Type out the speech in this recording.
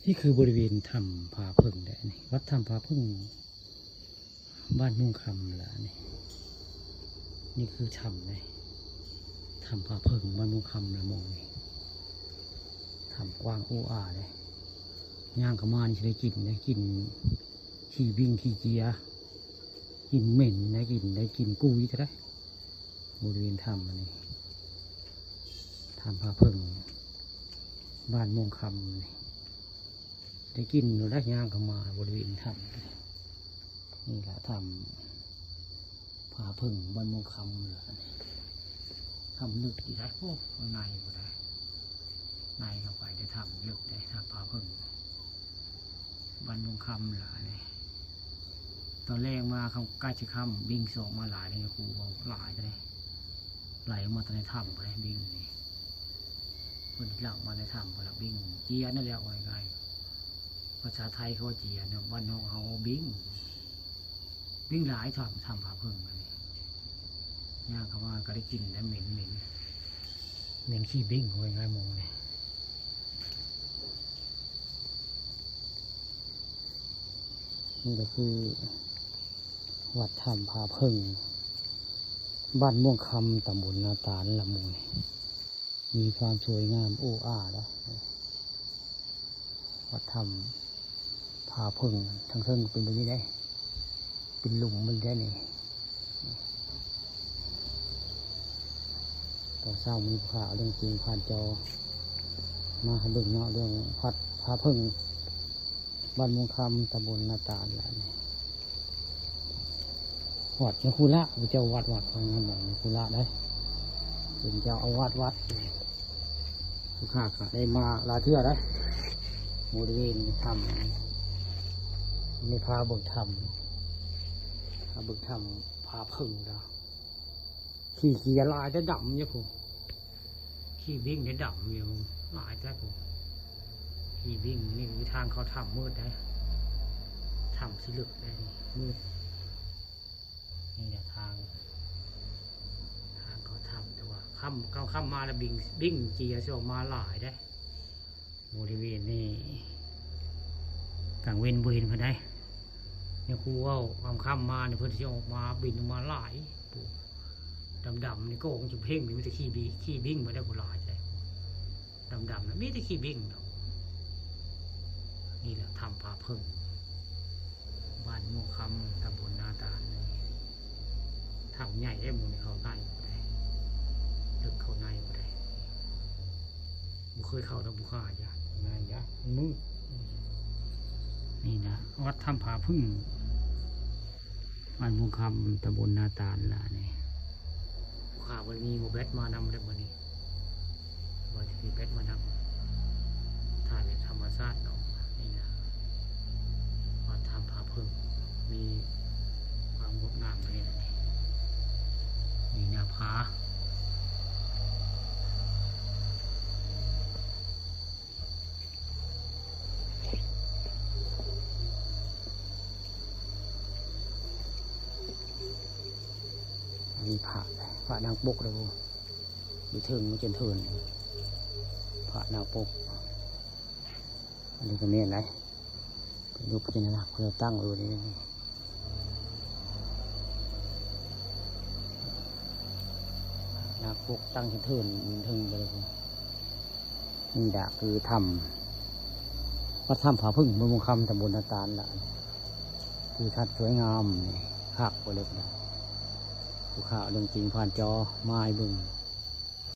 นี่คือบริเวณถ้ำผาพึ่งได้นี่วัดถ้ำผาพึ่งบ้านมุ่งคำละนี่คือถ้ำเลยถ้ำผาพึ่งบ้านมุ่งคำละมองนี่ถ้ำกว้างอู้อาเลยย่างกระมานจะได้กินขี้วิ่งขี้เจียกินเหม็นได้กินกุ้ยจะได้บริเวณถ้ำอันนี้ถ้ำผาพึ่งบ้านมุ่งคำนี่ได้กินหรือได้ย่างเข้ามาบริเวณถ้ำนี่แหละถ้ำผาพึ่งบ้านมงคำเลยถ้ำลึกอีกแล้วโอ้ข้างในก็ได้ในเข้าไปได้ถ้ำลึกได้ถ้ำผาพึ่งบ้านมงคำเลยตอนแรกมาเขาใกล้จะค่ำบิงส่งมาหลายเลยครูบอกหลายเลยไหลมาตอนในถ้ำไปบิงนี่คนที่หลังมาในถ้ำไปแล้วบิงเจียนั่นแหละว่าไงภาษาไทยเขาเจียเนี่ยบ้านน้องเขาบิ้งหลายทำผาพึ่งอะไรย่างเขาว่าก็ได้กินได้เหม็นขี้บิ้งไว้ง่ายมองเลยนี่ก็คือวัดถ้ำผาพึ่งบ้านม่วงคำตำบลนาตาลละมุงมีความสวยงามโอ้อาแล้ววัดถ้ำผาพึ่งทั้งเส้นเป็นแบบนี้ได้เป็นหลุมมันได้นี่ต่อเศร้ามีข่าวเรื่องจริงผ่านจอมาให้เบิ่งเนาะเรื่องวัดผาพึ่งบ้านมงคำตำบลนาตาลละนี่วัดนคุระเป็นเจ้าวัดของงานบอกนคุระได้เป็นเจ้าอาวาสวัดสุขาค่ะได้มาลาเทื่อได้บริเวณทำในพาบึกทำพาพึ่งแล้วขี่เกียร์ลายจะดำเนี่ยผมขี่วิ่งจะดำอยู่ลายแต่ผมขี่วิ่งนี่คือทางเขาทำมืดได้ทำสิลึกได้มืดนี่แหละทางเขาทำแต่ว่าค่ำมาแล้วบิ่งเกียร์ส่งมาหลายได้บริเวณนี่กลางเว้นเพื่อนได้เนี่ยครูว่าค่ำมาเนี่ยเพื่อนจะออกมาบินออกมาหลายปูดำนี่ก็คงจะเพ่งมีแต่ขี้บิ่งมาได้กูหลายเลยดำนะมีแต่ขี้บิ่งเนาะนี่แหละทำผาพึ่งบ้านม่วงคำตำบลนาตาลทำใหญ่ได้หมดเขาในได้ลึกเขาในได้บุเคยเข้าแล้วบุค่ายากง่ายยากมืดนี่นะวัดถ้ำผาพึ่งบ้านม่วงคำตำบลนาตาลละนี่ข่าววันนี้โมเบสมานำได้วันนี้วันที่เบสมานำถ่ายแบบธรรมชาติเนาะนี่นะวัดถ้ำผาพึ่งมีความงดงามอะไรนี่นะผามีผานางปกเลยมีเทิงมันจนเทินผานางปกอันนี้ก็เมียนไรเป็นรูปพญานาคเพื่อตั้งไว้บนนี้นางปกตั้งจนเทินไปเลยนี่แหละคือถ้ำวัดถ้ำผาพึ่งเมืองมงคำตำบลนาตาลละคือทัดสวยงามคักไปเลยนะผู้ข่าวเรื่องจริงผ่านจอมาให้เบิ่ง